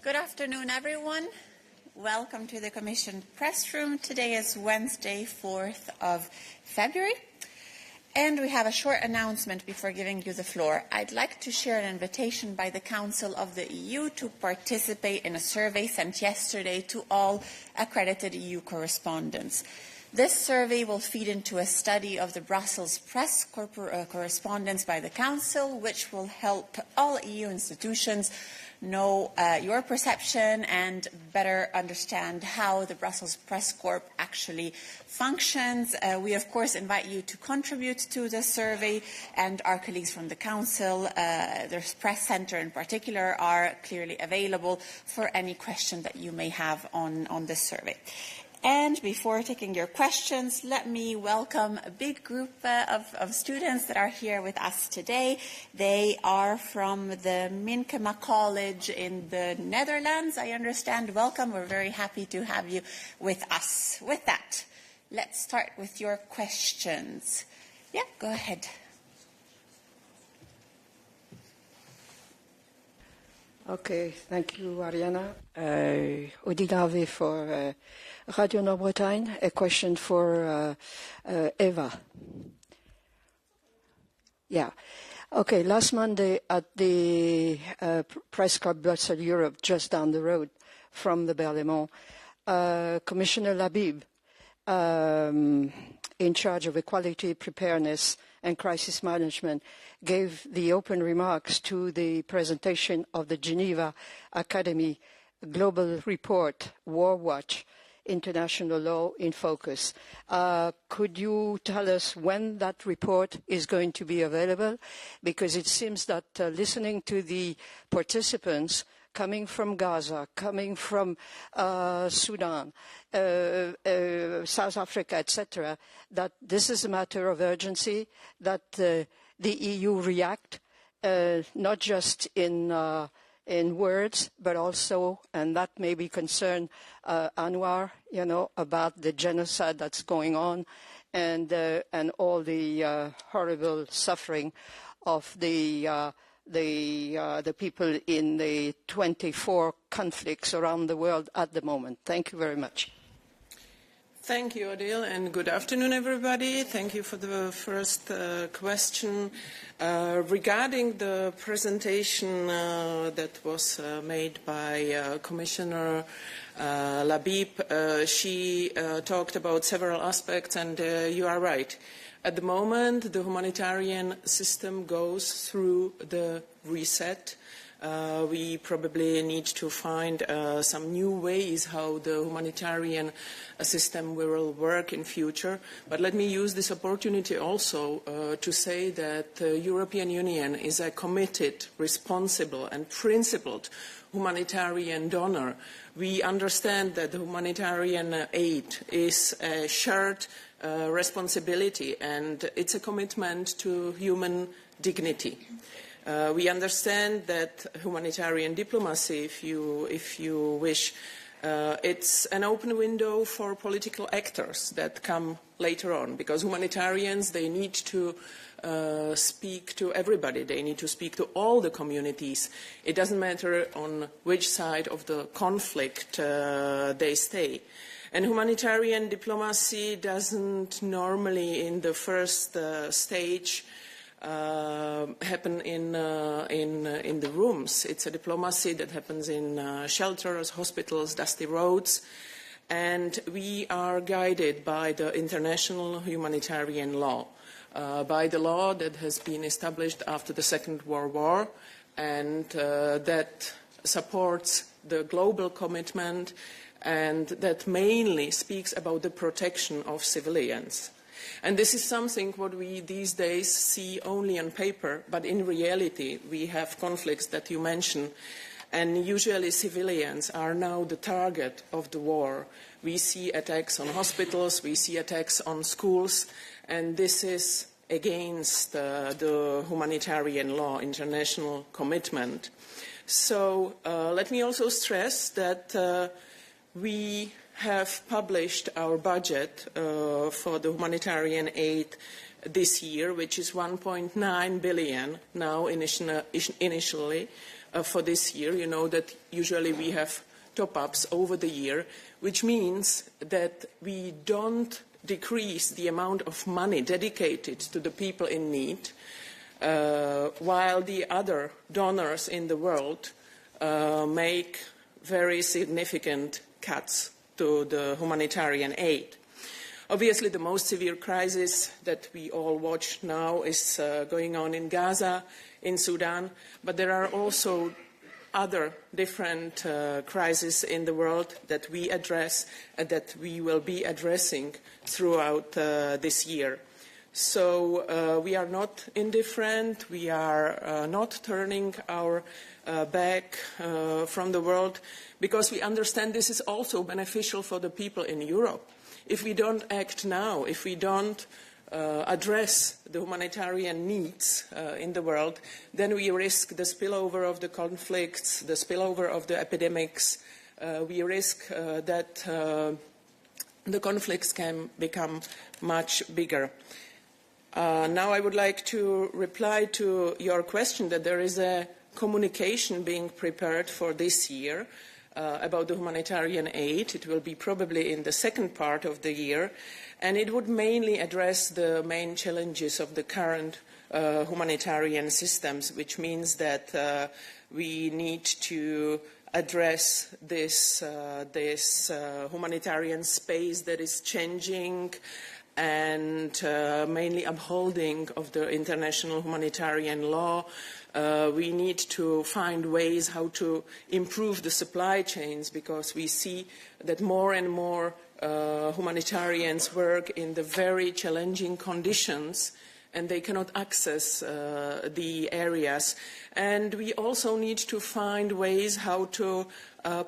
Good afternoon, everyone. Welcome to the Commission press room. Today is Wednesday, 4th of February. And we have a short announcement before giving you the floor. I'd like to share an invitation by the Council of the EU to participate in a survey sent yesterday to all accredited EU correspondents. This survey will feed into a study of the Brussels press correspondence by the Council, which will help all EU institutions know your perception and better understand how the Brussels Press Corps actually functions. We, of course, invite you to contribute to the survey, and our colleagues from the Council, the Press Centre in particular, are clearly available for any question that you may have on this survey. And before taking your questions, let me welcome a big group of students that are here with us today. They are from the Minkema College in the Netherlands, I understand. Welcome. We're very happy to have you with us. With that, let's start with your questions. Yeah, go ahead. Okay, thank you, Ariana. Odile Harvey for Radio Nord-Bretagne. A question for Eva. Yeah. Okay, last Monday at the Press Club Brussels Europe, just down the road from the Berlaymont, Commissioner Labib, in charge of equality, preparedness and crisis management, gave the open remarks to the presentation of the Geneva Academy Global Report, War Watch, International Law in Focus. Could you tell us when that report is going to be available? Because it seems that listening to the participants coming from Gaza, coming from Sudan, South Africa, etc., that this is a matter of urgency, that the EU react, not just in words, but also, and that may be concern Anwar, about the genocide that's going on and all the horrible suffering of the people in the 24 conflicts around the world at the moment. Thank you very much. Thank you, Odile, and good afternoon, everybody. Thank you for the first question. Regarding the presentation that was made by Commissioner Labib, she talked about several aspects, and you are right. At the moment, the humanitarian system goes through the reset. We probably need to find some new ways how the humanitarian system will work in future. But let me use this opportunity also to say that the European Union is a committed, responsible and principled humanitarian donor. We understand that the humanitarian aid is a shared responsibility, and it's a commitment to human dignity. We understand that humanitarian diplomacy, if you wish, it's an open window for political actors that come later on, because humanitarians, they need to speak to everybody. They need to speak to all the communities. It doesn't matter on which side of the conflict they stay. And humanitarian diplomacy doesn't normally, in the first stage, happen in the rooms. It's a diplomacy that happens in shelters, hospitals, dusty roads, and we are guided by the international humanitarian law, by the law that has been established after the Second World War, and that supports the global commitment, and that mainly speaks about the protection of civilians. And this is something what we these days see only on paper, but in reality we have conflicts that you mentioned, and usually civilians are now the target of the war. We see attacks on hospitals, we see attacks on schools, and this is against the humanitarian law, international commitment. So let me also stress that we have published our budget for the humanitarian aid this year, which is 1.9 billion now initially, for this year. You know that usually we have top-ups over the year, which means that we don't decrease the amount of money dedicated to the people in need, while the other donors in the world make very significant cuts to the humanitarian aid. Obviously, the most severe crisis that we all watch now is going on in Gaza, in Sudan, but there are also other different crises in the world that we address and that we will be addressing throughout this year. So we are not indifferent, we are not turning our back from the world, because we understand this is also beneficial for the people in Europe. If we don't act now, if we don't address the humanitarian needs in the world, then we risk the spillover of the conflicts, the spillover of the epidemics. We risk that the conflicts can become much bigger. Now I would like to reply to your question that there is a communication being prepared for this year about the humanitarian aid. It will be probably in the second part of the year, and it would mainly address the main challenges of the current humanitarian systems, which means that we need to address this humanitarian space that is changing, and mainly upholding of the international humanitarian law. We need to find ways how to improve the supply chains, because we see that more and more humanitarians work in the very challenging conditions and they cannot access the areas. And we also need to find ways how to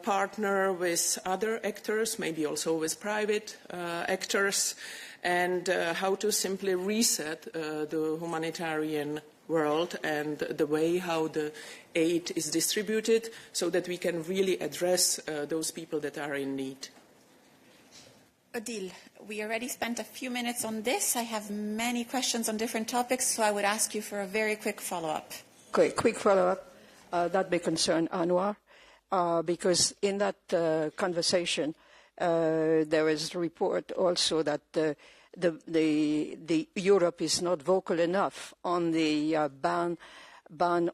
partner with other actors, maybe also with private actors, and how to simply reset the humanitarian world and the way how the aid is distributed, so that we can really address those people that are in need. Odile, we already spent a few minutes on this. I have many questions on different topics, so I would ask you for a very quick follow-up. Okay, quick follow-up. That may concern Anwar, because in that conversation, there is a report also that the Europe is not vocal enough on the ban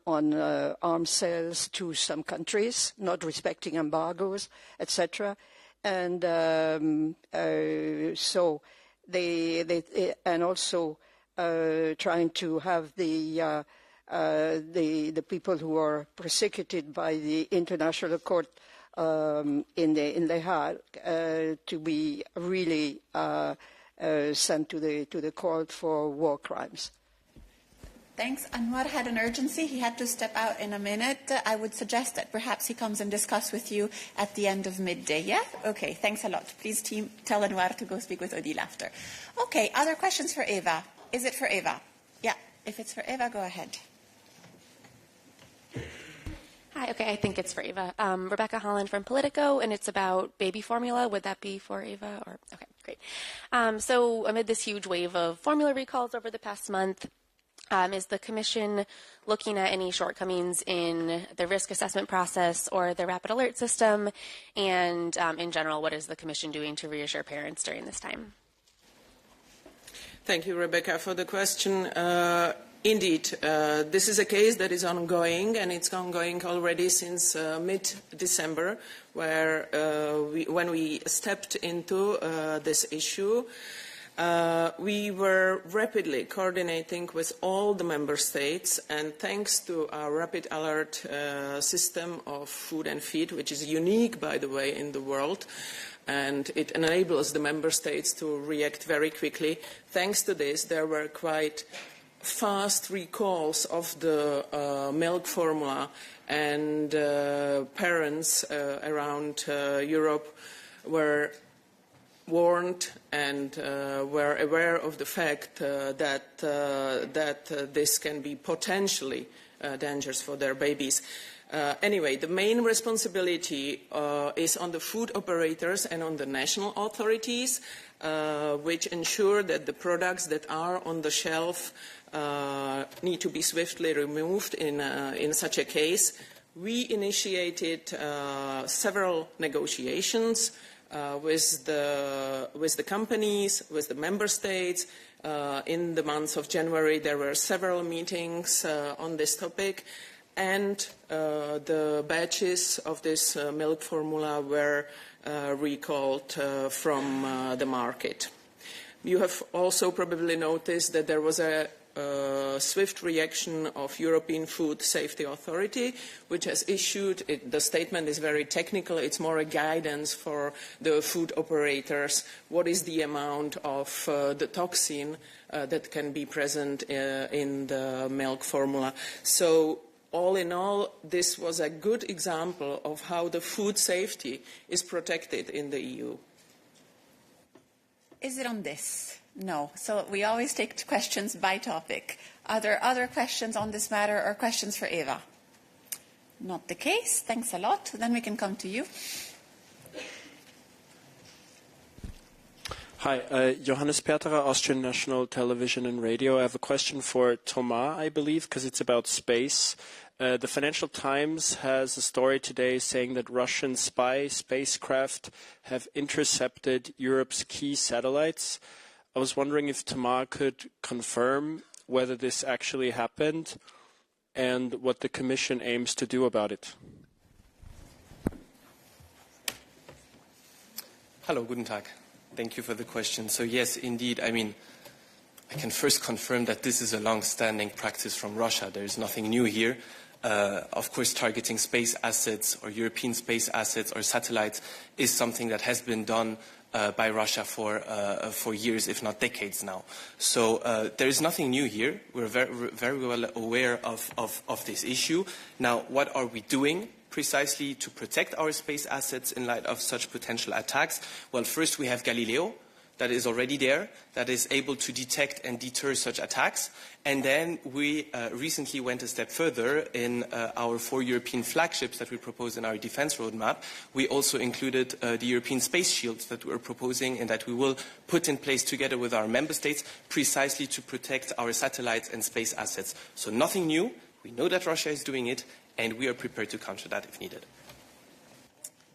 on arms sales to some countries, not respecting embargoes, etc. And so and also trying to have the people who are persecuted by the International Court in The Hague to be really sent to the court for war crimes. Thanks. Anwar had an urgency. He had to step out in a minute. I would suggest that perhaps he comes and discuss with you at the end of midday, yeah? Okay, thanks a lot. Please tell Anwar to go speak with Odile after. Okay, other questions for Eva? Is it for Eva? Yeah, if it's for Eva, go ahead. Hi, okay, I think it's for Eva. Rebecca Holland from Politico, and it's about baby formula. Would that be for Eva? Or okay, great. So amid this huge wave of formula recalls over the past month, is the Commission looking at any shortcomings in the risk assessment process or the rapid alert system? And in general, what is the Commission doing to reassure parents during this time? Thank you, Rebecca, for the question. Indeed, this is a case that is ongoing, and it's ongoing already since mid-December, where when we stepped into this issue. We were rapidly coordinating with all the member states, and thanks to our rapid alert system of food and feed, which is unique, by the way, in the world, and it enables the member states to react very quickly. Thanks to this, there were quite fast recalls of the milk formula, and parents around Europe were warned and were aware of the fact that this can be potentially dangerous for their babies. Anyway, the main responsibility is on the food operators and on the national authorities, which ensure that the products that are on the shelf need to be swiftly removed in such a case. we initiated several negotiations with the companies, with the member states. In the month of January, there were several meetings on this topic, and the batches of this milk formula were recalled from the market. You have also probably noticed that there was a swift reaction of European Food Safety Authority, which has issued, the statement is very technical, it's more a guidance for the food operators, what is the amount of the toxin that can be present in the milk formula. So all in all, this was a good example of how the food safety is protected in the EU. Is it on this? No. So we always take questions by topic. Are there other questions on this matter or questions for Eva? Not the case. Thanks a lot. Then we can come to you. Hi, Johannes Perterer, Austrian National Television and Radio. I have a question for Thomas, I believe, because it's about space. The Financial Times has a story today saying that Russian spy spacecraft have intercepted Europe's key satellites. I was wondering if Thomas could confirm whether this actually happened and what the Commission aims to do about it. Hello, guten Tag. Thank you for the question. So yes, indeed, I can first confirm that this is a long-standing practice from Russia. There is nothing new here. Of course, targeting space assets or European space assets or satellites is something that has been done by Russia for years, if not decades now. So there is nothing new here. We're very well aware of this issue. Now, what are we doing precisely to protect our space assets in light of such potential attacks? Well, first we have Galileo, that is already there, that is able to detect and deter such attacks. And then we recently went a step further in our 4 European flagships that we proposed in our defense roadmap. We also included the European space shields that we're proposing and that we will put in place together with our member states precisely to protect our satellites and space assets. So nothing new. We know that Russia is doing it, and we are prepared to counter that if needed.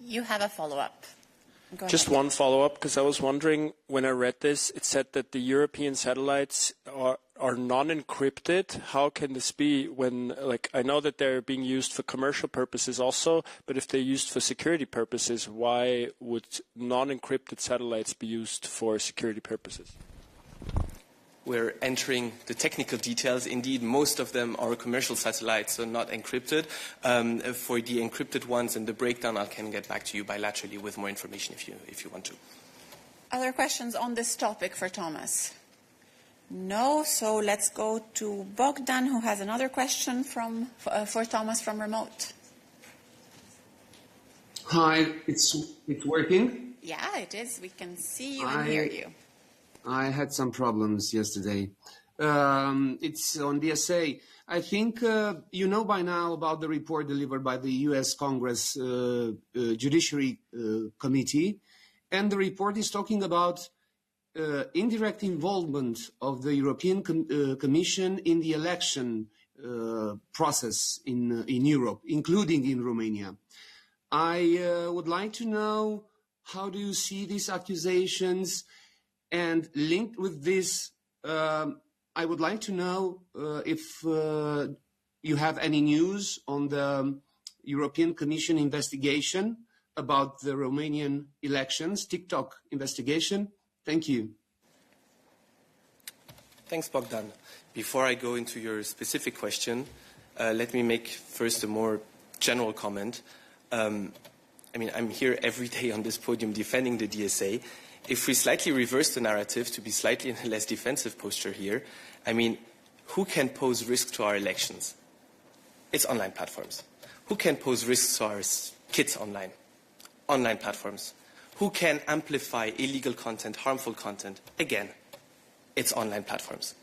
You have a follow-up. Just one follow-up, because I was wondering, when I read this, it said that the European satellites are non-encrypted. How can this be when, I know that they're being used for commercial purposes also, but if they're used for security purposes, why would non-encrypted satellites be used for security purposes? We're entering the technical details. Indeed, most of them are commercial satellites, so not encrypted. For the encrypted ones and the breakdown, I can get back to you bilaterally with more information if you want to. Other questions on this topic for Thomas? No, so let's go to Bogdan, who has another question for Thomas from remote. Hi, it's working? Yeah, it is. We can see you and hear you. I had some problems yesterday. It's on DSA. I think you know by now about the report delivered by the U.S. Congress Judiciary Committee. And the report is talking about indirect involvement of the European Commission in the election process in Europe, including in Romania. I would like to know, how do you see these accusations? And linked with this, I would like to know if you have any news on the European Commission investigation about the Romanian elections, TikTok investigation. Thank you. Thanks, Bogdan. Before I go into your specific question, let me make first a more general comment. I'm here every day on this podium defending the DSA. If we slightly reverse the narrative to be slightly in a less defensive posture here, who can pose risk to our elections? It's online platforms. Who can pose risks to our kids online? Online platforms. Who can amplify illegal content, harmful content? Again, it's online platforms.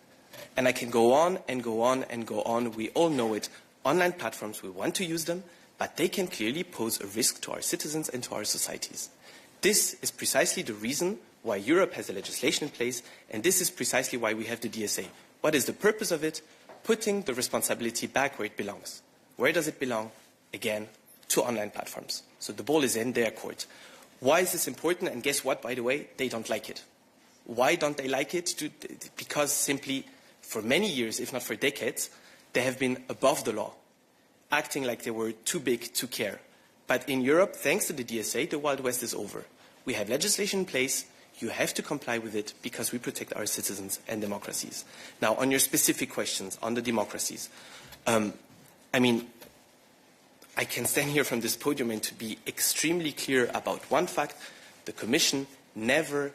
And I can go on and go on and go on. We all know it. Online platforms, we want to use them, but they can clearly pose a risk to our citizens and to our societies. This is precisely the reason why Europe has a legislation in place, and this is precisely why we have the DSA. What is the purpose of it? Putting the responsibility back where it belongs. Where does it belong? again, to online platforms. So the ball is in their court. Why is this important? And guess what, by the way? They don't like it. Why don't they like it? Because simply, for many years, if not for decades, they have been above the law, acting like they were too big to care. But in Europe, thanks to the DSA, the Wild West is over. We have legislation in place. You have to comply with it because we protect our citizens and democracies. Now, on your specific questions on the democracies, I mean, I can stand here from this podium and to be extremely clear about one fact. The Commission never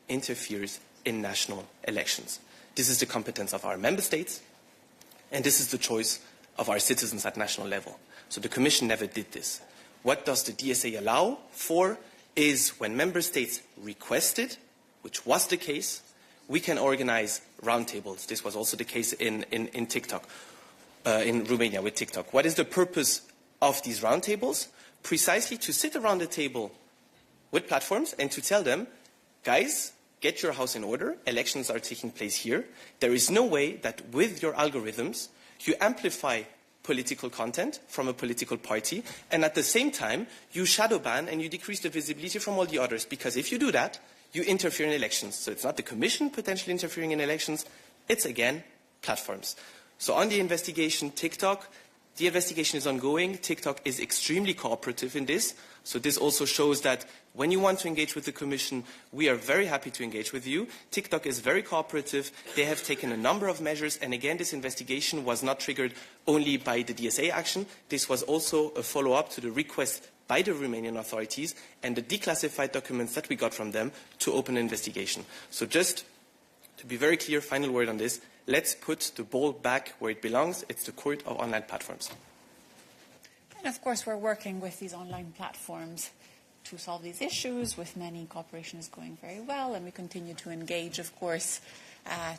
interferes in national elections. This is the competence of our member states, and this is the choice of our citizens at national level. So the Commission never did this. What does the DSA allow for is when member states request it, which was the case, we can organize roundtables. This was also the case in TikTok, in Romania with TikTok. What is the purpose of these roundtables? Precisely to sit around the table with platforms and to tell them, guys, get your house in order. Elections are taking place here. There is no way that with your algorithms, you amplify political content from a political party, and at the same time, you shadow ban and you decrease the visibility from all the others, because if you do that, you interfere in elections. So it's not the Commission potentially interfering in elections, it's again platforms. So on the investigation, TikTok, the investigation is ongoing. TikTok is extremely cooperative in this. So this also shows that when you want to engage with the Commission, we are very happy to engage with you. TikTok is very cooperative. They have taken a number of measures. And again, this investigation was not triggered only by the DSA action. This was also a follow-up to the request by the Romanian authorities and the declassified documents that we got from them to open an investigation. So just to be very clear, final word on this, let's put the ball back where it belongs. It's the court of online platforms. And of course, we're working with these online platforms to solve these issues. With many, cooperation is going very well, and we continue to engage, of course,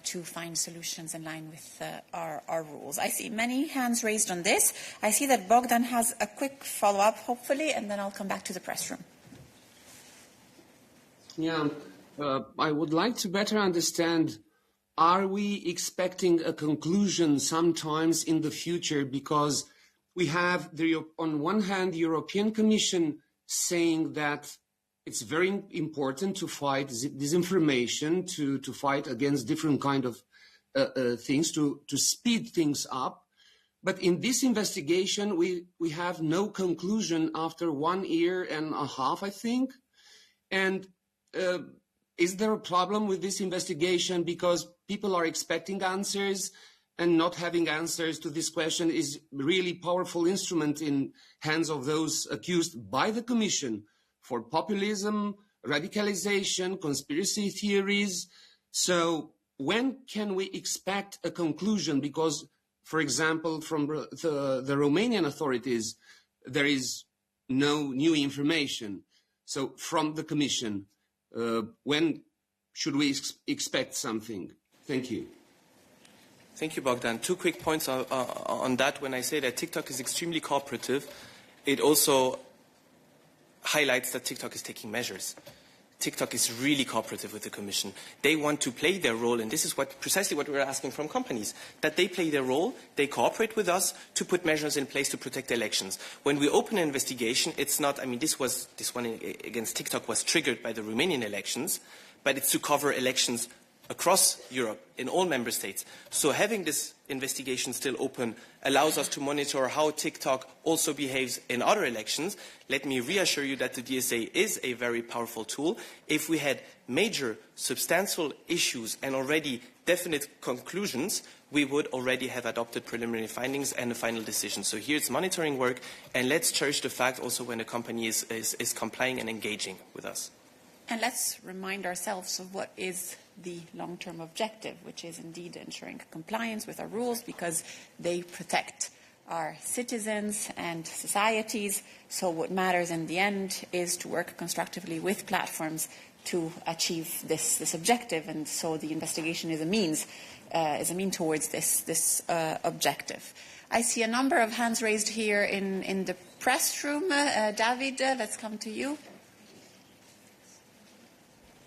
to find solutions in line with our rules. I see many hands raised on this. I see that Bogdan has a quick follow-up, hopefully, and then I'll come back to the press room. Yeah, I would like to better understand, are we expecting a conclusion sometimes in the future? Because we have, on one hand, the European Commission saying that it's very important to fight disinformation, to fight against different kind of things, to speed things up. But in this investigation, we have no conclusion after 1 year and a half, I think. And is there a problem with this investigation? Because people are expecting answers, and not having answers to this question is really powerful instrument in hands of those accused by the Commission for populism, radicalization, conspiracy theories. So when can we expect a conclusion? Because, for example, from the Romanian authorities, there is no new information. So from the Commission, when should we expect something? Thank you. Thank you, Bogdan. 2 quick points on that. When I say that TikTok is extremely cooperative, it also highlights that TikTok is taking measures. TikTok is really cooperative with the Commission. They want to play their role, and this is precisely what we're asking from companies, that they play their role, they cooperate with us to put measures in place to protect elections. When we open an investigation, it's not, I mean, this one against TikTok was triggered by the Romanian elections, but it's to cover elections across Europe, in all member states. So having this investigation still open allows us to monitor how TikTok also behaves in other elections. Let me reassure you that the DSA is a very powerful tool. If we had major, substantial issues and already definite conclusions, we would already have adopted preliminary findings and a final decision. So here it's monitoring work, and let's cherish the fact also when a company is complying and engaging with us. And let's remind ourselves of what is the long-term objective, which is indeed ensuring compliance with our rules, because they protect our citizens and societies. So what matters in the end is to work constructively with platforms to achieve this objective. And so the investigation is a means towards this objective. I see a number of hands raised here in the press room. David, let's come to you.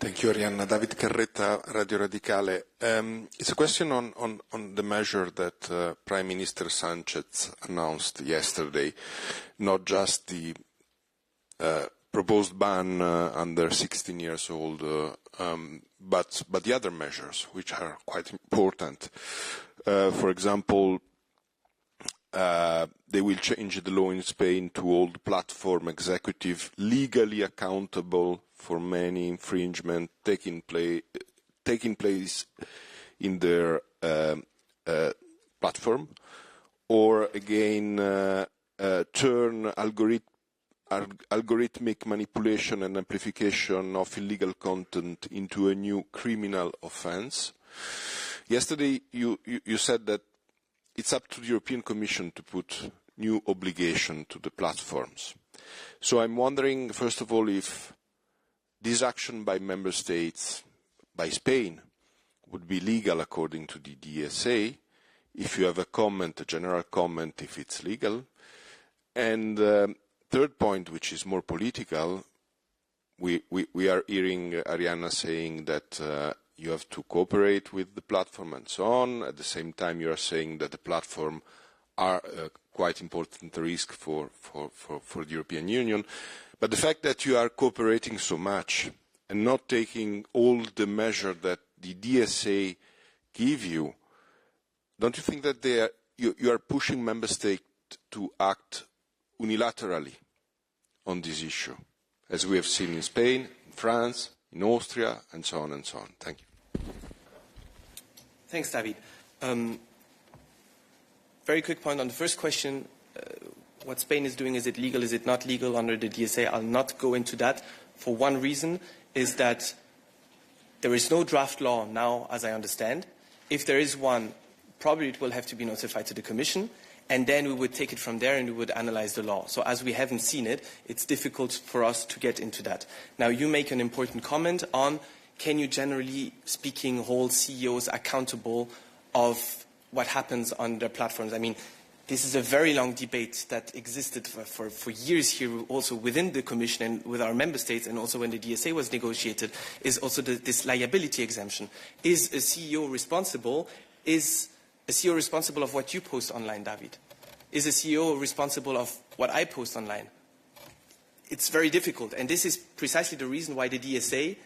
Thank you, Arianna. David Carretta, Radio Radicale. It's a question on the measure that Prime Minister Sanchez announced yesterday, not just the proposed ban under 16 years old, but the other measures, which are quite important. For example, they will change the law in Spain to hold platform executive legally accountable for many infringements taking place in their platform, or again turn algorithmic manipulation and amplification of illegal content into a new criminal offence. Yesterday you said that it's up to the European Commission to put new obligation to the platforms. So I'm wondering, first of all, if this action by member states, by Spain, would be legal according to the DSA, if you have a comment, a general comment, if it's legal. And third point, which is more political, we are hearing Arianna saying that you have to cooperate with the platform and so on. At the same time, you are saying that the platform are a quite important risk for the European Union. But the fact that you are cooperating so much and not taking all the measures that the DSA give you, don't you think that you are pushing member states to act unilaterally on this issue, as we have seen in Spain, in France, in Austria, and so on and so on? Thank you. Thanks, David. Very quick point on the first question. What Spain is doing, is it legal, is it not legal under the DSA? I'll not go into that for one reason, is that there is no draft law now, as I understand. If there is one, probably it will have to be notified to the Commission, and then we would take it from there and we would analyze the law. So as we haven't seen it, it's difficult for us to get into that. Now, you make an important comment on, can you generally speaking hold CEOs accountable of what happens on their platforms? I mean, this is a very long debate that existed for years here, also within the Commission and with our member states, and also when the DSA was negotiated, is also this liability exemption. Is a CEO responsible? Is a CEO responsible of what you post online, David? Is a CEO responsible of what I post online? It's very difficult, and this is precisely the reason why the DSA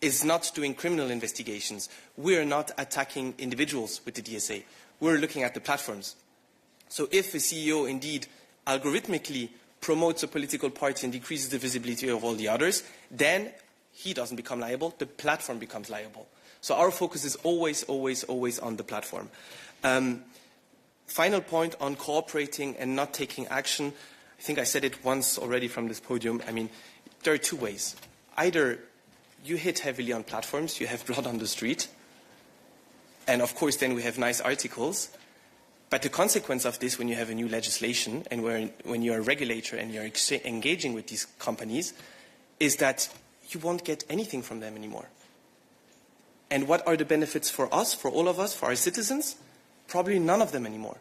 is not doing criminal investigations. We are not attacking individuals with the DSA. We're looking at the platforms. So if a CEO indeed algorithmically promotes a political party and decreases the visibility of all the others, then he doesn't become liable, the platform becomes liable. So our focus is always, always, always on the platform. Final point on cooperating and not taking action. I think I said it once already from this podium. I mean, there are two ways. Either you hit heavily on platforms, you have blood on the street, and of course then we have nice articles. But the consequence of this, when you have a new legislation and when you're a regulator and you're engaging with these companies, is that you won't get anything from them anymore. And what are the benefits for us, for all of us, for our citizens? Probably none of them anymore.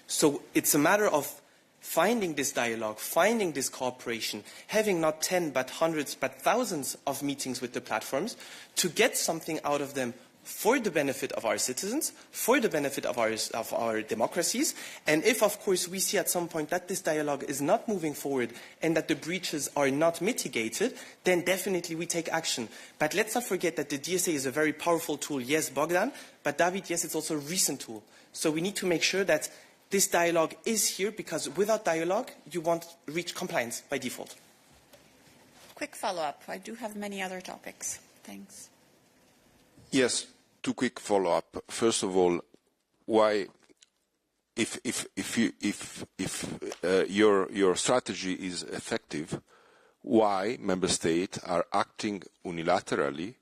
So it's a matter of finding this dialogue, finding this cooperation, having not 10 but hundreds but thousands of meetings with the platforms to get something out of them for the benefit of our citizens, for the benefit of our democracies. And if, of course, we see at some point that this dialogue is not moving forward and that the breaches are not mitigated, then definitely we take action. But let's not forget that the DSA is a very powerful tool. Yes, Bogdan, but David, yes, it's also a recent tool. So we need to make sure that this dialogue is here, because without dialogue, you won't reach compliance by default. Quick follow-up. I do have many other topics. Thanks. Yes. Two quick follow-up. First of all, why, if your strategy is effective, why member states are acting unilaterally,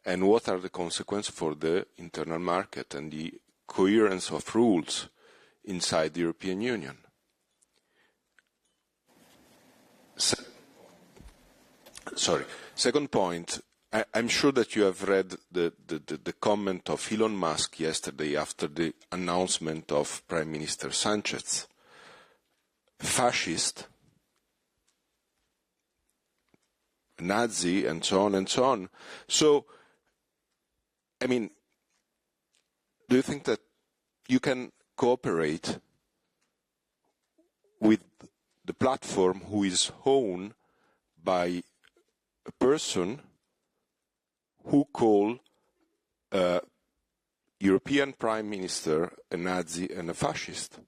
and what are the consequences for the internal market and the coherence of rules inside the European Union? Second point. I'm sure that you have read the comment of Elon Musk yesterday after the announcement of Prime Minister Sanchez. Fascist. Nazi, and so on and so on. So, I mean, do you think that you can cooperate with the platform who is owned by a person who call a European Prime Minister a Nazi and a fascist?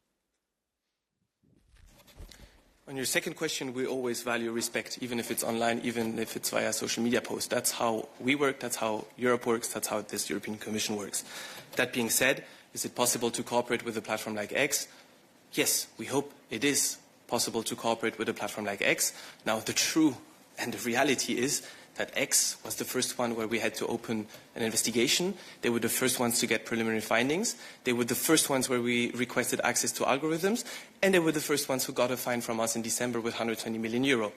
On your second question, we always value respect, even if it's online, even if it's via social media posts. That's how we work, that's how Europe works, that's how this European Commission works. That being said, is it possible to cooperate with a platform like X? Yes, we hope it is possible to cooperate with a platform like X. Now, the true and the reality is that X was the first one where we had to open an investigation. They were the first ones to get preliminary findings. They were the first ones where we requested access to algorithms. And they were the first ones who got a fine from us in December with 120 million euro.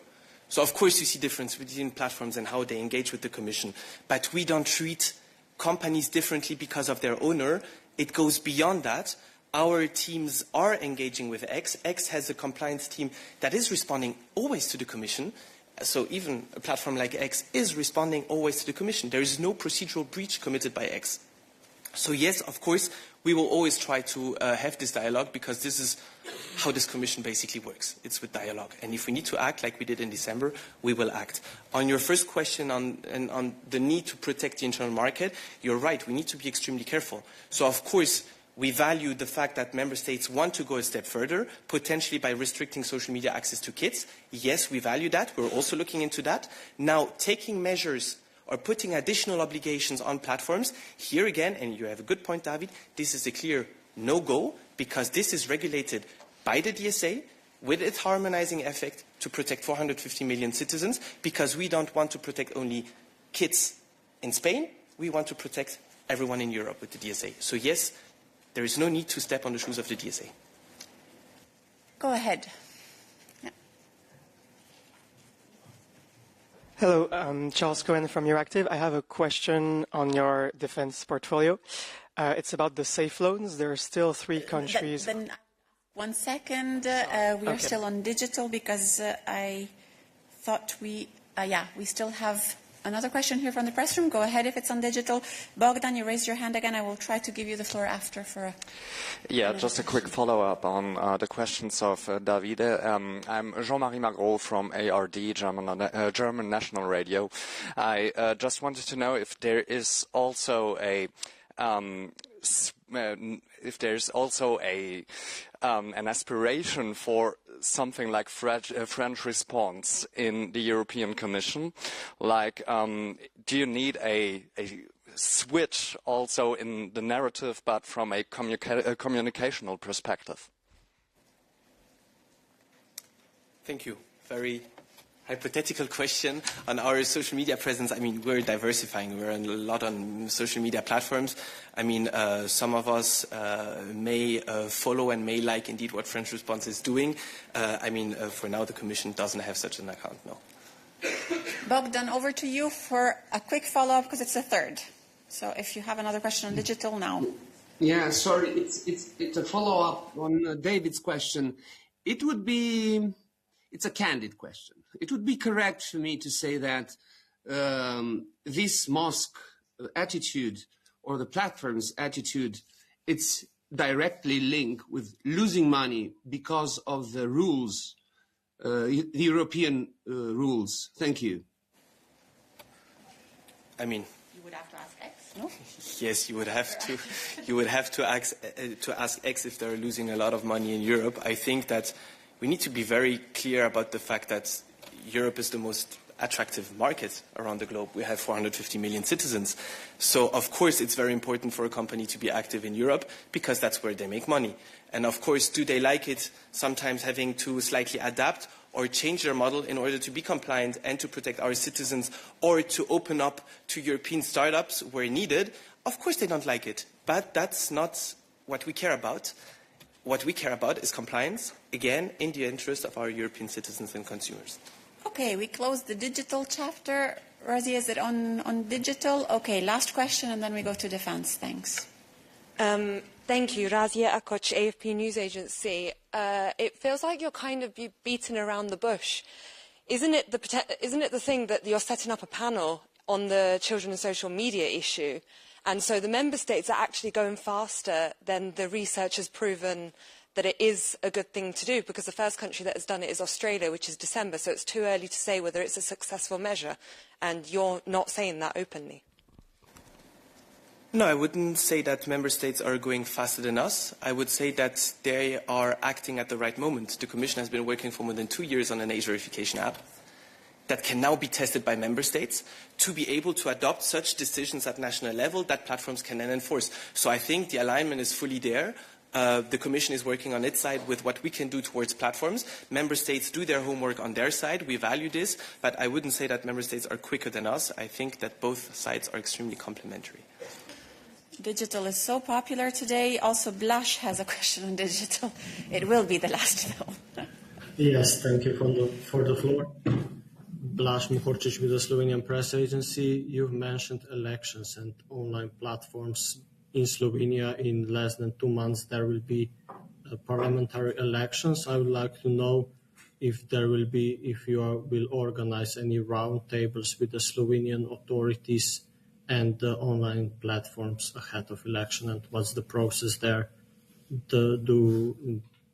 So, of course, you see difference between platforms and how they engage with the Commission. But we don't treat companies differently because of their owner. It goes beyond that. Our teams are engaging with X. X has a compliance team that is responding always to the Commission. So even a platform like X is responding always to the Commission. There is no procedural breach committed by X. So yes, of course, we will always try to have this dialogue, because this is how this Commission basically works. It's with dialogue. And if we need to act like we did in December, we will act. On your first question on the need to protect the internal market, you're right, we need to be extremely careful. So of course, we value the fact that member states want to go a step further, potentially by restricting social media access to kids. Yes, we value that. We're also looking into that. Now, taking measures or putting additional obligations on platforms, here again, and you have a good point, David, this is a clear no-go, because this is regulated by the DSA with its harmonizing effect to protect 450 million citizens, because we don't want to protect only kids in Spain. We want to protect everyone in Europe with the DSA. So yes, there is no need to step on the shoes of the DSA. Go ahead. Yeah. Hello, I'm Charles Cohen from Euractiv. I have a question on your defense portfolio. It's about the safe loans. There are still 3 countries. Then 1 second. We are still on digital, because I thought we still have another question here from the press room. Go ahead if it's on digital. Bogdan, you raised your hand again. I will try to give you the floor after for a... Yeah, just a quick follow-up on the questions of Davide. I'm Jean-Marie Magro from ARD, German National Radio. I just wanted to know if there is also an aspiration for something like French response in the European Commission. Like, do you need a switch also in the narrative, but from a communicational perspective? Thank you. Very hypothetical question on our social media presence. I mean, we're diversifying. We're a lot on social media platforms. I mean, some of us may follow and may like indeed what French Response is doing. I mean, for now, the Commission doesn't have such an account, no. Bogdan, over to you for a quick follow-up, because it's a third. So if you have another question on digital now. Yeah, sorry, it's a follow-up on David's question. It's a candid question. It would be correct for me to say that this mosque attitude, or the platform's attitude, it's directly linked with losing money because of the rules, the European rules. Thank you. I mean, You would have to ask X, no? yes, you would have to. You would have to ask X if they're losing a lot of money in Europe. I think that we need to be very clear about the fact that Europe is the most attractive market around the globe. We have 450 million citizens. So, of course, it's very important for a company to be active in Europe, because that's where they make money. And, of course, do they like it sometimes having to slightly adapt or change their model in order to be compliant and to protect our citizens, or to open up to European startups where needed? Of course they don't like it, but that's not what we care about. What we care about is compliance, again, in the interest of our European citizens and consumers. Okay, we closed the digital chapter. Rosie, is it on digital? Okay, last question, and then we go to defense. Thanks. Thank you. Razia Akoch, AFP News Agency. It feels like you're kind of beaten around the bush. isn't it the thing that you're setting up a panel on the children and social media issue, and so the member states are actually going faster than the research has proven that it is a good thing to do, because the first country that has done it is Australia, which is December, so it's too early to say whether it's a successful measure, and you're not saying that openly. No, I wouldn't say that member states are going faster than us. I would say that they are acting at the right moment. The Commission has been working for more than 2 years on an age verification app that can now be tested by member states to be able to adopt such decisions at national level that platforms can then enforce. So I think the alignment is fully there. The Commission is working on its side with what we can do towards platforms. Member states do their homework on their side. We value this, but I wouldn't say that member states are quicker than us. I think that both sides are extremely complementary. Digital is so popular today. Also, Blaž has a question on digital. It will be the last, though. Yes, thank you for the floor. Blaž Muhorčić with the Slovenian Press Agency. You've mentioned elections and online platforms. In Slovenia, in less than 2 months, there will be parliamentary elections. I would like to know if you will organize any roundtables with the Slovenian authorities and the online platforms ahead of election, and what's the process there? Do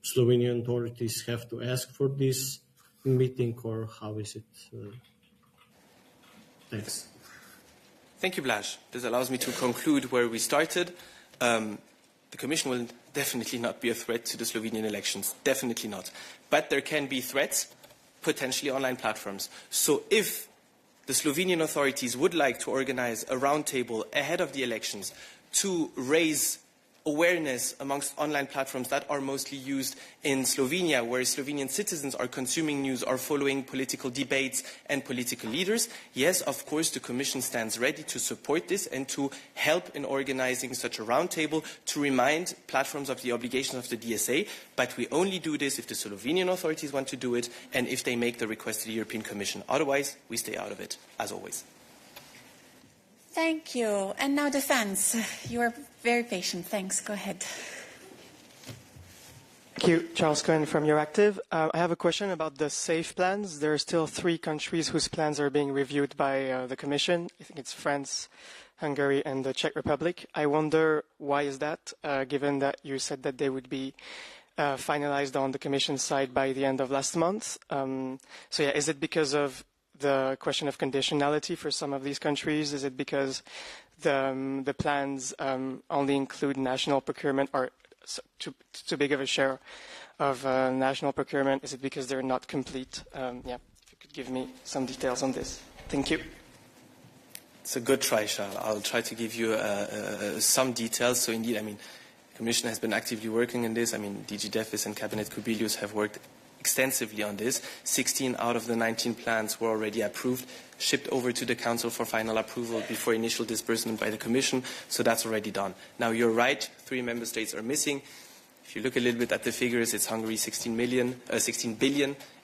Slovenian authorities have to ask for this meeting, or how is it? Thanks. Thank you, Blaž. This allows me to conclude where we started. The Commission will definitely not be a threat to the Slovenian elections. Definitely not. But there can be threats, potentially online platforms. So if the Slovenian authorities would like to organize a roundtable ahead of the elections to raise awareness amongst online platforms that are mostly used in Slovenia, where Slovenian citizens are consuming news, are following political debates and political leaders, yes, of course, the Commission stands ready to support this and to help in organizing such a roundtable to remind platforms of the obligations of the DSA, but we only do this if the Slovenian authorities want to do it and if they make the request to the European Commission. Otherwise, we stay out of it, as always. Thank you. And now defense. You are very patient. Thanks. Go ahead. Thank you. Charles Cohen from Euractiv. I have a question about the SAFE plans. There are still 3 countries whose plans are being reviewed by the Commission. I think it's France, Hungary, and the Czech Republic. I wonder why is that, given that you said that they would be finalized on the Commission side by the end of last month. So yeah, is it because of the question of conditionality for some of these countries? Is it because the plans only include national procurement, or too big of a share of national procurement? Is it because they're not complete? Yeah, if you could give me some details on this. Thank you. It's a good try, Charles. I'll try to give you some details. So indeed, the Commission has been actively working on this. DG Defis and Cabinet Kubilius have worked extensively on this. 16 out of the 19 plans were already approved, shipped over to the Council for final approval before initial disbursement by the Commission, so that's already done. Now, you're right, 3 member states are missing. If you look a little bit at the figures, it's Hungary 16 billion,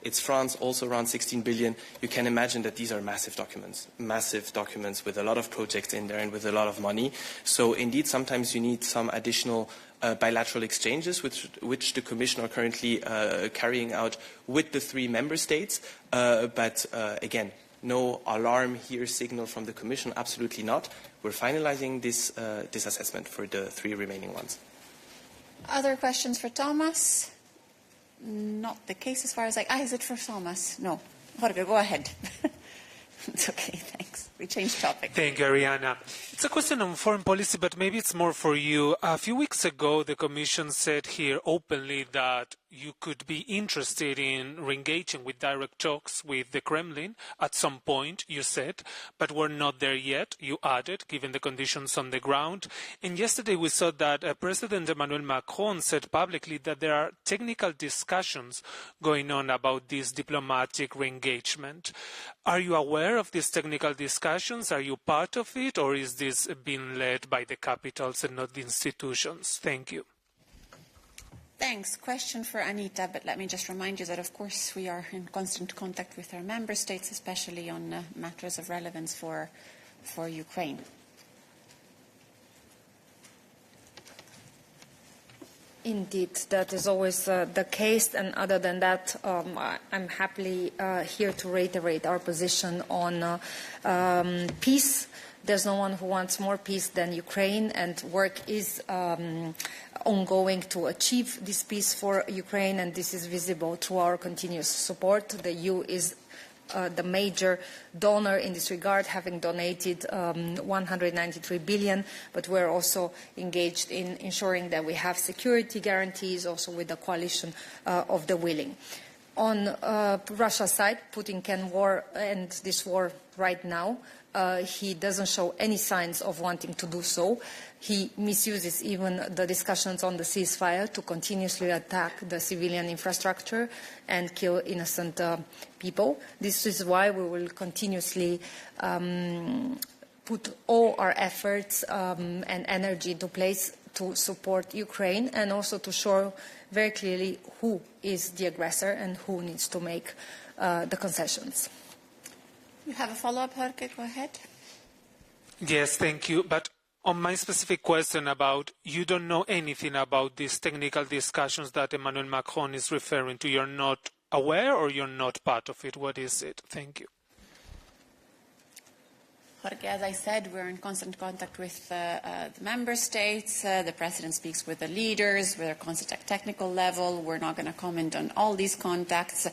it's France also around 16 billion. You can imagine that these are massive documents with a lot of projects in there and with a lot of money. So indeed, sometimes you need some additional bilateral exchanges, which the Commission are currently carrying out with the 3 member states. But again, no alarm here signal from the Commission, absolutely not. We're finalizing this assessment for the 3 remaining ones. Other questions for Thomas? Not the case as far as is it for Thomas? No. Jorge, go ahead. It's okay, thanks. We changed topic. Thank you, Ariana. It's a question on foreign policy, but maybe it's more for you. A few weeks ago, the Commission said here openly that you could be interested in re-engaging with direct talks with the Kremlin at some point, you said, but we're not there yet, you added, given the conditions on the ground. And yesterday we saw that President Emmanuel Macron said publicly that there are technical discussions going on about this diplomatic re-engagement. Are you aware of these technical discussions? Are you part of it, or is this being led by the capitals and not the institutions? Thank you. Thanks. Question for Anita, but let me just remind you that, of course, we are in constant contact with our member states, especially on matters of relevance for Ukraine. Indeed, that is always the case, and other than that, I'm happily here to reiterate our position on peace. There's no one who wants more peace than Ukraine, and work is ongoing to achieve this peace for Ukraine, and this is visible through our continuous support. The EU is the major donor in this regard, having donated 193 billion, but we're also engaged in ensuring that we have security guarantees, also with the coalition of the willing. On Russia's side, Putin can end this war right now. He doesn't show any signs of wanting to do so. He misuses even the discussions on the ceasefire to continuously attack the civilian infrastructure and kill innocent people. This is why we will continuously put all our efforts and energy into place to support Ukraine, and also to show very clearly who is the aggressor and who needs to make the concessions. You have a follow-up, Jorge? Go ahead. Yes, thank you. But on my specific question about, you don't know anything about these technical discussions that Emmanuel Macron is referring to. You're not aware, or you're not part of it? What is it? Thank you. Jorge, as I said, we're in constant contact with the member states. The President speaks with the leaders. We're constant at technical level. We're not going to comment on all these contacts.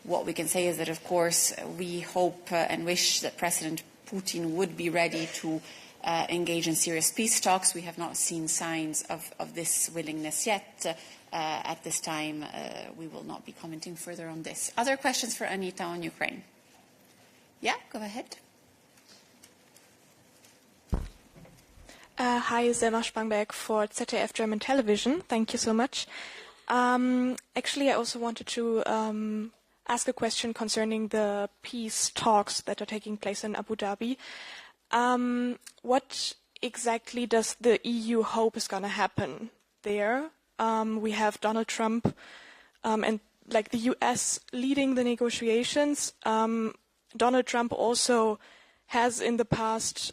What we can say is that, of course, we hope and wish that President Putin would be ready to engage in serious peace talks. We have not seen signs of this willingness yet. At this time, we will not be commenting further on this. Other questions for Anita on Ukraine? Yeah, go ahead. Hi, Selma Spangberg for ZDF German Television. Thank you so much. Actually, I also wanted to ask a question concerning the peace talks that are taking place in Abu Dhabi. What exactly does the EU hope is going to happen there? We have Donald Trump and like the US leading the negotiations. Donald Trump also has in the past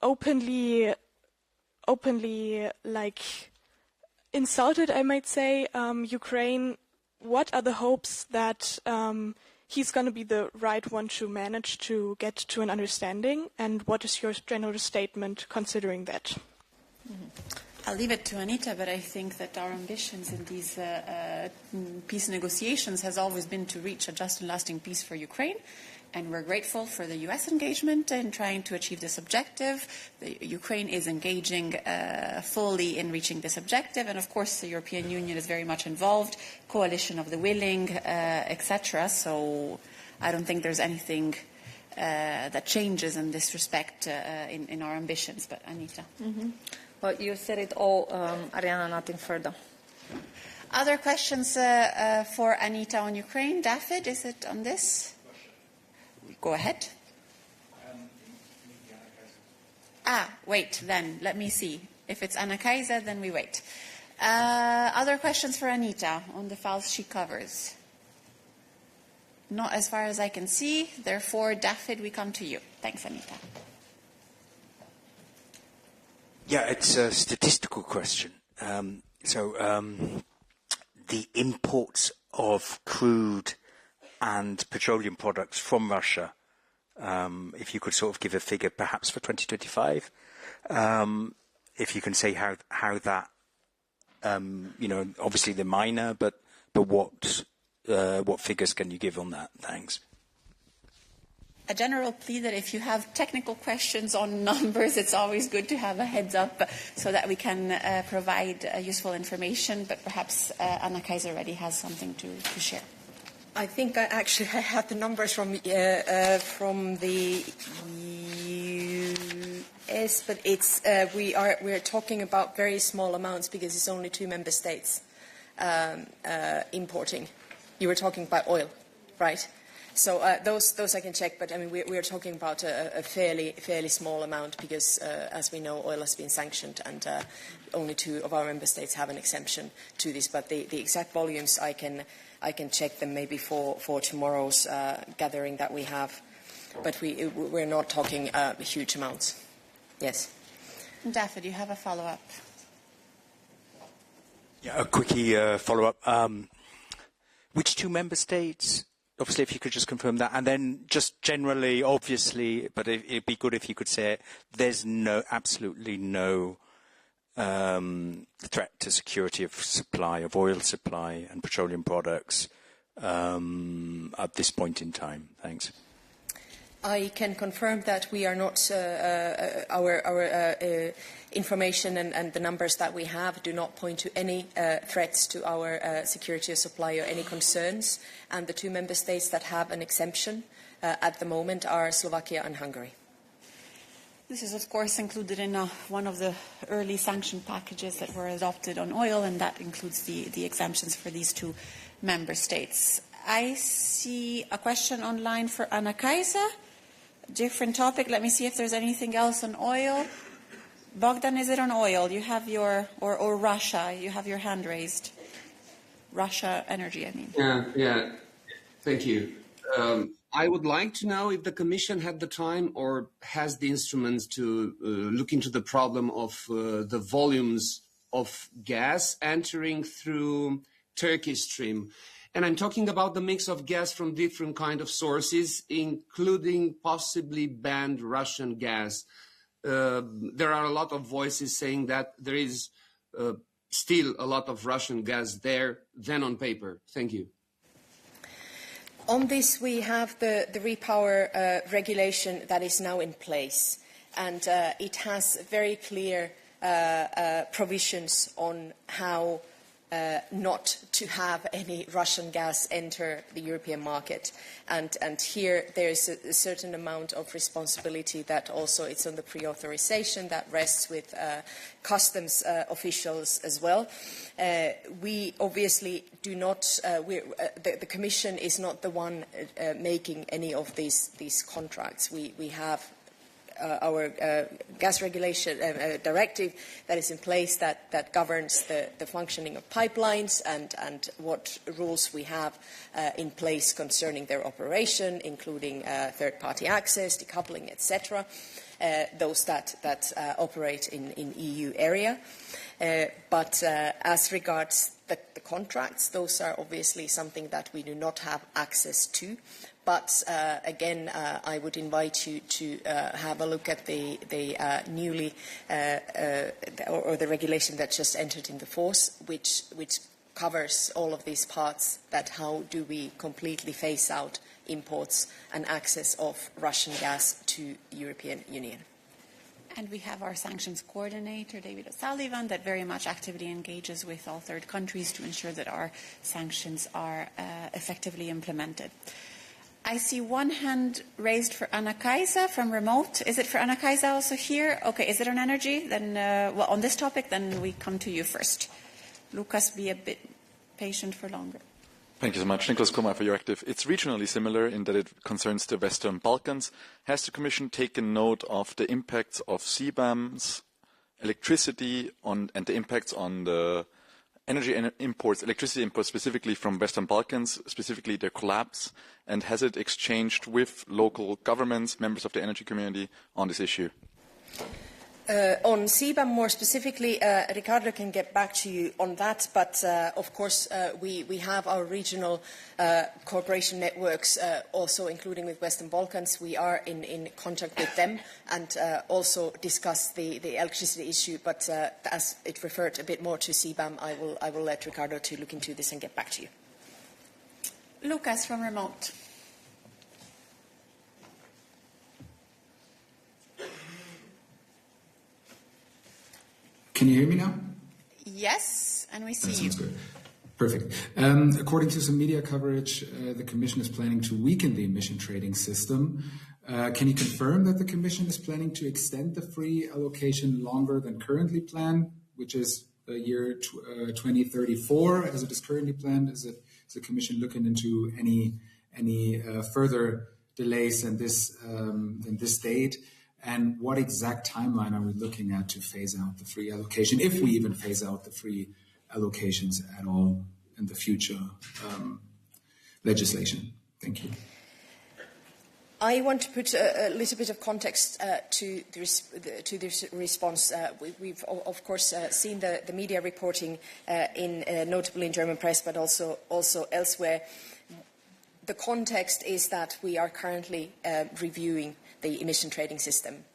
openly like insulted, I might say, Ukraine. What are the hopes that he's going to be the right one to manage to get to an understanding? And what is your general statement considering that? I'll leave it to Anita, but I think that our ambitions in these peace negotiations has always been to reach a just and lasting peace for Ukraine. And we're grateful for the U.S. engagement in trying to achieve this objective. Ukraine is engaging fully in reaching this objective. And, of course, the European Union is very much involved, coalition of the willing, etc. So I don't think there's anything that changes in this respect in our ambitions. But, Anita. Mm-hmm. Well, you said it all, Ariana, nothing further. Other questions for Anita on Ukraine? David, is it on this? Go ahead. Wait, then. Let me see. If it's Anna Kaiser, then we wait. Other questions for Anita on the files she covers? Not as far as I can see. Therefore, David, we come to you. Thanks, Anita. Yeah, it's a statistical question. The imports of crude and petroleum products from Russia, if you could sort of give a figure perhaps for 2025, if you can say how that, obviously they're minor, but what figures can you give on that? Thanks. A general plea that if you have technical questions on numbers, it's always good to have a heads up so that we can provide useful information, but perhaps Anna Kaiser already has something to share. I think I have the numbers from the US, but it's we're talking about very small amounts because it's only 2 member states importing. You were talking about oil, right? So those I can check, but I mean we're talking about a fairly small amount because, as we know, oil has been sanctioned, and only 2 of our member states have an exemption to this. But the exact volumes I can check them maybe for tomorrow's gathering that we have, but we're not talking huge amounts. Yes. Daphne, do you have a follow-up? Yeah, a quickie follow-up. Which two member states? Obviously, if you could just confirm that. And then just generally, obviously, but it'd be good if you could say it, there's absolutely no threat to security of supply, of oil supply and petroleum products at this point in time. Thanks. I can confirm that we are not, our information and the numbers that we have do not point to any threats to our security of supply or any concerns. And the two member states that have an exemption at the moment are Slovakia and Hungary. This is, of course, included in one of the early sanction packages that were adopted on oil, and that includes the exemptions for these two member states. I see a question online for Anna-Kaisa. Different topic. Let me see if there's anything else on oil. Bogdan, is it on oil? You have your, or Russia, you have your hand raised. Russia energy, I mean. Yeah. Thank you. I would like to know if the Commission had the time or has the instruments to look into the problem of the volumes of gas entering through Turkish Stream. And I'm talking about the mix of gas from different kind of sources, including possibly banned Russian gas. There are a lot of voices saying that there is still a lot of Russian gas there than on paper. Thank you. On this, we have the repower regulation that is now in place, and it has very clear provisions on how not to have any Russian gas enter the European market. And here there is a certain amount of responsibility that also it's on the pre-authorization that rests with customs officials as well. We obviously do not, the Commission is not the one making any of these contracts. We have our gas regulation directive that is in place that governs the functioning of pipelines and what rules we have in place concerning their operation, including third-party access, decoupling, etc. Those that operate in EU area. But as regards the contracts, those are obviously something that we do not have access to. But again, I would invite you to have a look at the newly or the regulation that just entered into force, which covers all of these parts. That how do we completely phase out imports and access of Russian gas to the European Union. And we have our sanctions coordinator, David O'Sullivan, that very much actively engages with all third countries to ensure that our sanctions are effectively implemented. I see one hand raised for Anna-Kaisa from remote. Is it for Anna-Kaisa also here? Okay, is it on energy? Then, well, on this topic, then we come to you first. Lucas, be a bit patient for longer. Thank you so much. Nicholas Kumar for Euractiv. It's regionally similar in that it concerns the Western Balkans. Has the Commission taken note of the impacts of CBAM's electricity and the impacts on the energy imports, electricity imports specifically from Western Balkans, specifically their collapse, and has it exchanged with local governments, members of the energy community on this issue? On CBAM more specifically, Ricardo can get back to you on that, but of course we have our regional cooperation networks also including with Western Balkans. We are in contact with them and also discuss the electricity issue, but as it referred a bit more to CBAM, I will let Ricardo to look into this and get back to you. Lucas from remote. Can you hear me now? Yes, and we see that sounds you. Good. Perfect. According to some media coverage, the Commission is planning to weaken the emission trading system. Can you confirm that the Commission is planning to extend the free allocation longer than currently planned, which is the year 2034, as it is currently planned? Is the Commission looking into any further delays in this date? And what exact timeline are we looking at to phase out the free allocation, if we even phase out the free allocations at all in the future legislation? Thank you. I want to put a little bit of context to this response. We've of course seen the media reporting notably in German press, but also elsewhere. The context is that we are currently reviewing the emission trading system,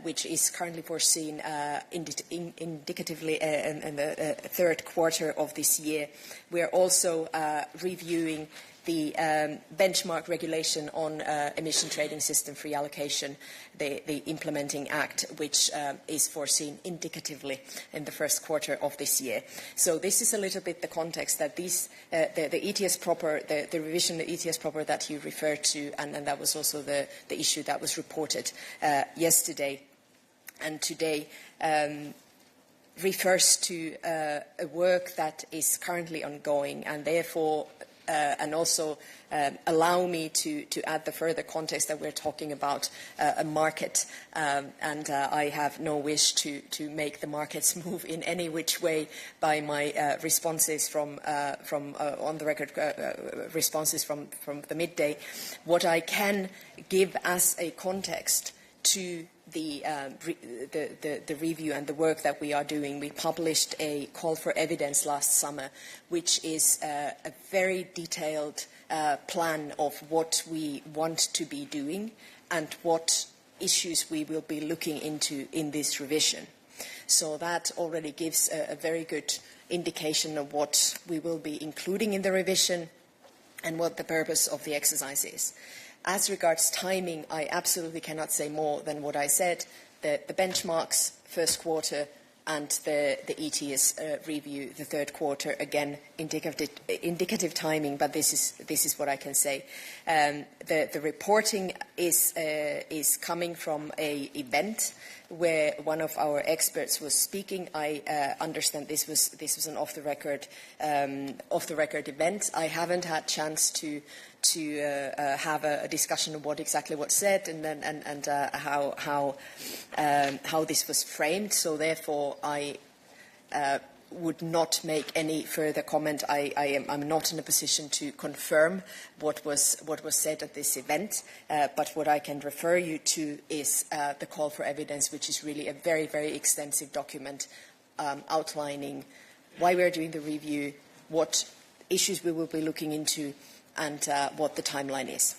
which is currently foreseen indicatively in the third quarter of this year. We are also reviewing the benchmark regulation on emission trading system free allocation, the implementing act, which is foreseen indicatively in the first quarter of this year. So this is a little bit the context that these, the ETS proper, the revision of the ETS proper that you referred to, and that was also the issue that was reported yesterday and today, refers to a work that is currently ongoing, and therefore and also allow me to add the further context that we're talking about a market, and I have no wish to make the markets move in any which way by my responses from on the record responses from the midday. What I can give as a context to the review and the work that we are doing. We published a call for evidence last summer, which is a very detailed plan of what we want to be doing and what issues we will be looking into in this revision. So that already gives a very good indication of what we will be including in the revision and what the purpose of the exercise is. As regards timing, I absolutely cannot say more than what I said. The benchmarks, first quarter, and the ETS review, the third quarter, again, indicative timing, but this is what I can say. The reporting is coming from an event where one of our experts was speaking. I understand this was an off the record event. I haven't had chance to have a discussion of what exactly was said and how this was framed. So therefore, I would not make any further comment. I'm not in a position to confirm what was said at this event. But what I can refer you to is the call for evidence, which is really a very, very extensive document outlining why we're doing the review, what issues we will be looking into, and what the timeline is.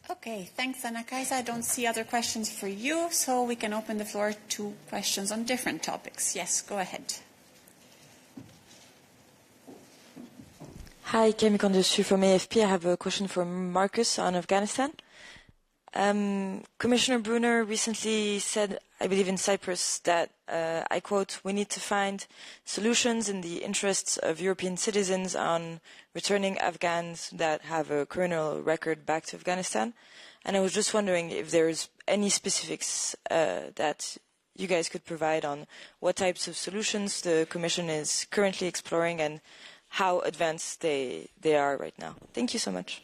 Okay, thanks, Anna-Kaisa. I don't see other questions for you, so we can open the floor to questions on different topics. Yes, go ahead. Hi, Kemi Kondesu from AFP. I have a question for Marcus on Afghanistan. Commissioner Brunner recently said, I believe in Cyprus, that, I quote, "We need to find solutions in the interests of European citizens on returning Afghans that have a criminal record back to Afghanistan." And I was just wondering if there's any specifics that you guys could provide on what types of solutions the Commission is currently exploring and how advanced they are right now. Thank you so much.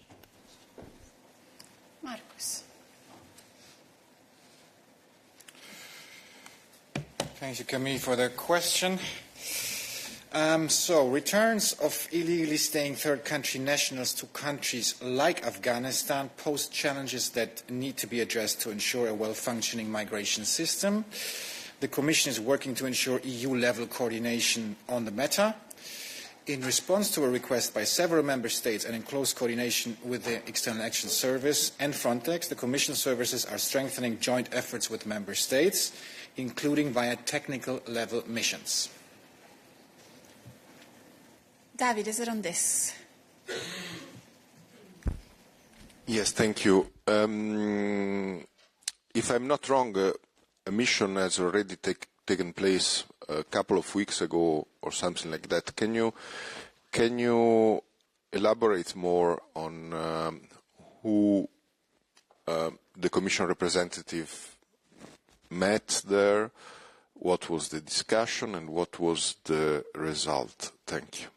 Marcus. Thank you, Camille, for the question. So, returns of illegally staying third country nationals to countries like Afghanistan pose challenges that need to be addressed to ensure a well-functioning migration system. The Commission is working to ensure EU-level coordination on the matter. In response to a request by several member states and in close coordination with the External Action Service and Frontex, the Commission services are strengthening joint efforts with member states, including via technical level missions. David, is it on this? Yes, thank you. If I'm not wrong, a mission has already taken place a couple of weeks ago or something like that. Can you elaborate more on who the Commission representative met there, what was the discussion, and what was the result? Thank you.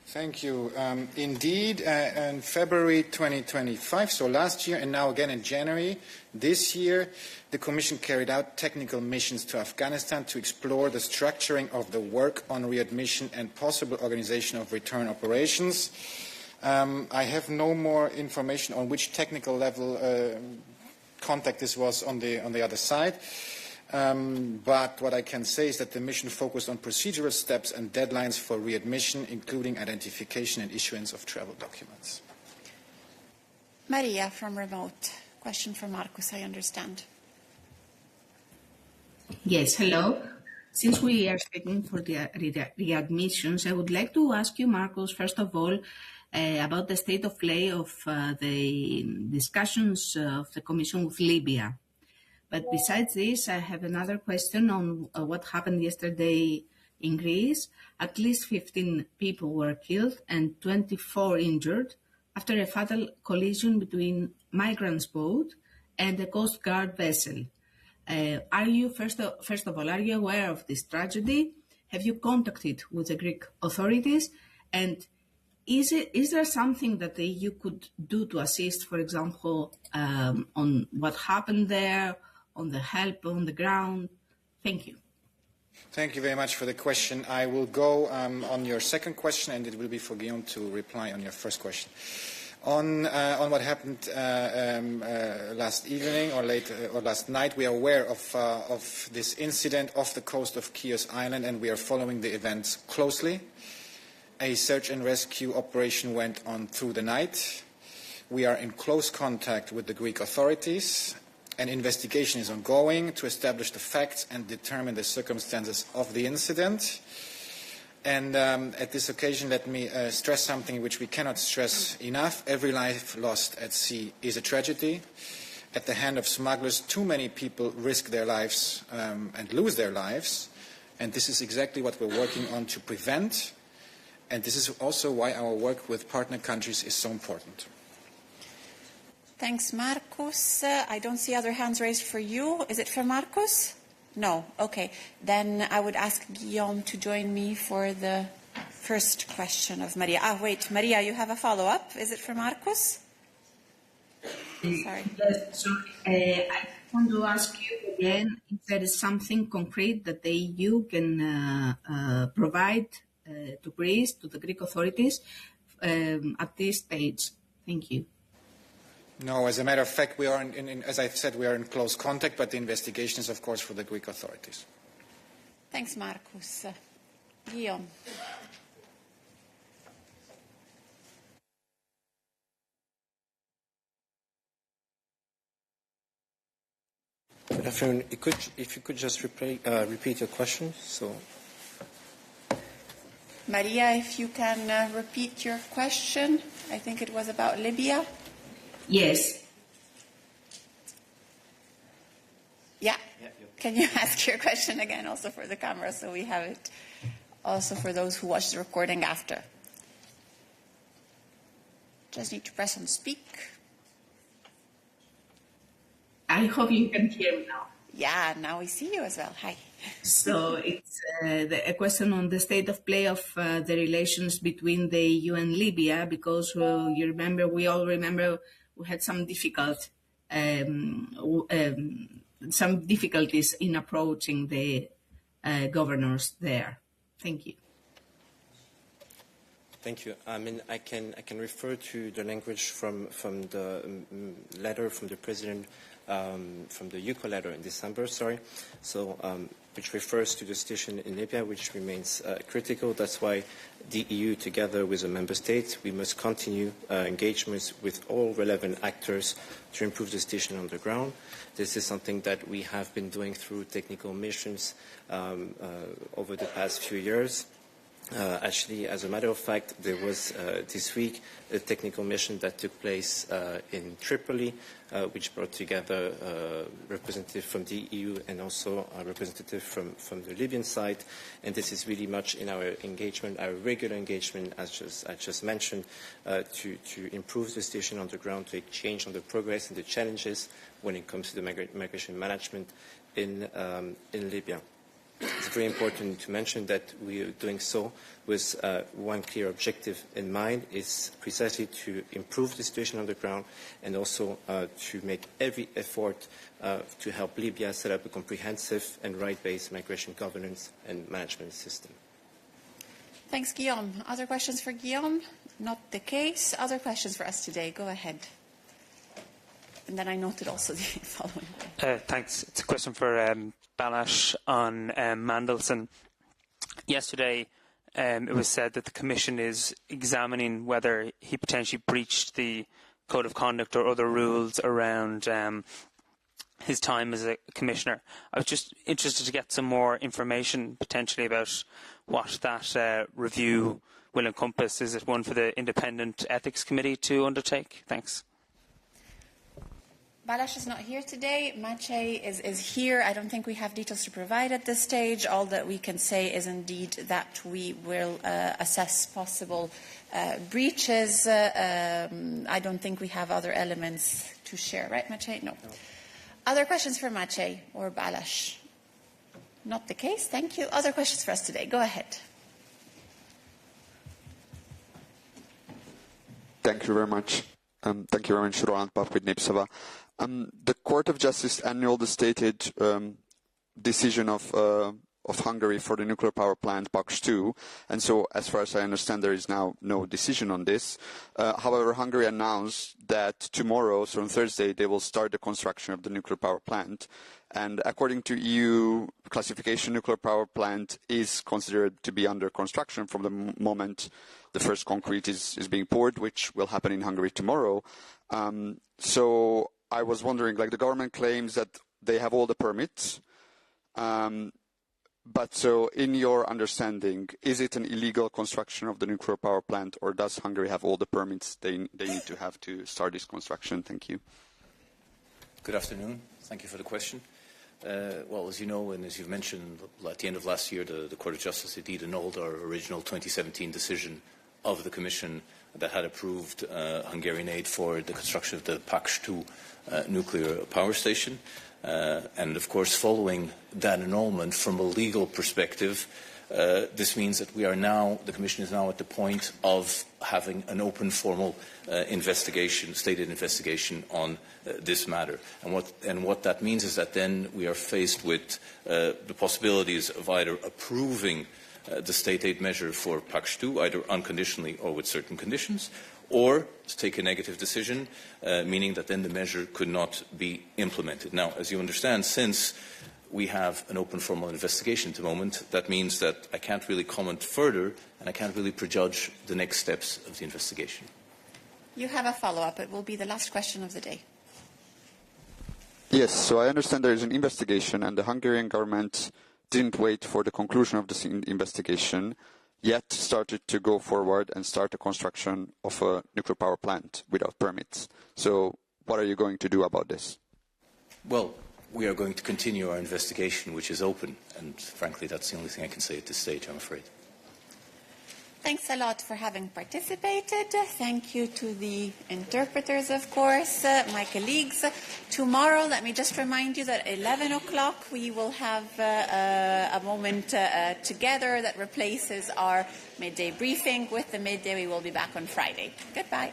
Thank you. Indeed, in February 2025, so last year and now again in January this year, the Commission carried out technical missions to Afghanistan to explore the structuring of the work on readmission and possible organization of return operations. I have no more information on which technical level contact this was on the other side. But what I can say is that the mission focused on procedural steps and deadlines for readmission, including identification and issuance of travel documents. Maria from remote. Question for Marcus, I understand. Yes, hello. Since we are speaking for the readmissions, I would like to ask you, Marcus, first of all, about the state of play of the discussions of the Commission with Libya. But besides this, I have another question on what happened yesterday in Greece. At least 15 people were killed and 24 injured after a fatal collision between migrants' boat and a Coast Guard vessel. Are you, first of all, are you aware of this tragedy? Have you contacted with the Greek authorities? And is there something that the EU could do to assist, for example, on what happened there, on the help on the ground? Thank you. Thank you very much for the question. I will go on your second question, and it will be for Guillaume to reply on your first question. On what happened last evening or last night, we are aware of this incident off the coast of Chios Island, and we are following the events closely. A search and rescue operation went on through the night. We are in close contact with the Greek authorities. An investigation is ongoing to establish the facts and determine the circumstances of the incident. And at this occasion, let me stress something which we cannot stress enough. Every life lost at sea is a tragedy. At the hand of smugglers, too many people risk their lives and lose their lives. And this is exactly what we're working on to prevent. And this is also why our work with partner countries is so important. Thanks, Marcus. I don't see other hands raised for you. Is it for Marcus? No. Okay. Then I would ask Guillaume to join me for the first question of Maria. Wait, Maria, you have a follow-up. Is it for Marcus? Sorry. Yes, sorry. I want to ask you again if there is something concrete that the EU can provide to Greece, to the Greek authorities at this stage. Thank you. No, as a matter of fact, we are, as I said, we are in close contact, but the investigation is, of course, for the Greek authorities. Thanks, Marcus. Guillaume. Good afternoon. If you could just repeat your question. Maria, if you can repeat your question. I think it was about Libya. Yes. Yeah. Can you ask your question again also for the camera so we have it also for those who watch the recording after? Just need to press on speak. I hope you can hear me now. Yeah, now we see you as well. Hi. So it's a question on the state of play of the relations between the EU and Libya, because we all remember we had some difficulties in approaching the governors there. Thank you. Thank you. I mean, I can refer to the language from the letter from the president, from the UCO letter in December. Which refers to the situation in Libya, which remains critical. That's why the EU, together with the member states, we must continue engagements with all relevant actors to improve the situation on the ground. This is something that we have been doing through technical missions over the past few years. Actually, as a matter of fact, there was this week a technical mission that took place in Tripoli, which brought together a representative from the EU and also a representative from the Libyan side. And this is really much in our engagement, our regular engagement, as I just mentioned, to improve the situation on the ground, to exchange on the progress and the challenges when it comes to the migration management in Libya. It's very important to mention that we are doing so with one clear objective in mind, is precisely to improve the situation on the ground and also to make every effort to help Libya set up a comprehensive and right-based migration governance and management system. Thanks, Guillaume. Other questions for Guillaume? Not the case. Other questions for us today? Go ahead. And then I noted also the following. Thanks. It's a question for Balázs on Mandelson. Yesterday, it was said that the Commission is examining whether he potentially breached the Code of Conduct or other rules around his time as a Commissioner. I was just interested to get some more information potentially about what that review will encompass. Is it one for the Independent Ethics Committee to undertake? Thanks. Balázs is not here today. Maciej is here. I don't think we have details to provide at this stage. All that we can say is indeed that we will assess possible breaches. I don't think we have other elements to share. Right, Maciej? No. Other questions for Maciej or Balázs? Not the case. Thank you. Other questions for us today? Go ahead. Thank you very much. Thank you very much, Roland Pap with Nipsova. The Court of Justice annulled the stated decision of Hungary for the nuclear power plant Paks 2, and so, as far as I understand, there is now no decision on this. However, Hungary announced that tomorrow, so on Thursday, they will start the construction of the nuclear power plant. And according to EU classification, nuclear power plant is considered to be under construction from the moment the first concrete is being poured, which will happen in Hungary tomorrow. So I was wondering, like, the government claims that they have all the permits, but so in your understanding, is it an illegal construction of the nuclear power plant, or does Hungary have all the permits they need to have to start this construction? Thank you. Good afternoon. Thank you for the question. Well, as you know, and as you've mentioned, at the end of last year, the Court of Justice indeed annulled our original 2017 decision of the Commission that had approved Hungarian aid for the construction of the Paks 2 nuclear power station. And, of course, following that annulment, from a legal perspective, this means that we are now, the Commission is now at the point of having an open formal investigation, stated investigation on this matter. And what that means is that then we are faced with the possibilities of either approving the state aid measure for Paks 2, either unconditionally or with certain conditions, or to take a negative decision, meaning that then the measure could not be implemented. Now, as you understand, since we have an open formal investigation at the moment, that means that I can't really comment further and I can't really prejudge the next steps of the investigation. You have a follow-up. It will be the last question of the day. Yes, so I understand there is an investigation and the Hungarian government didn't wait for the conclusion of this investigation, yet started to go forward and start the construction of a nuclear power plant without permits. So what are you going to do about this? Well, we are going to continue our investigation, which is open, and frankly, that's the only thing I can say at this stage, I'm afraid. Thanks a lot for having participated. Thank you to the interpreters, of course, my colleagues. Tomorrow, let me just remind you that at 11 o'clock we will have a moment together that replaces our midday briefing. With the midday, we will be back on Friday. Goodbye.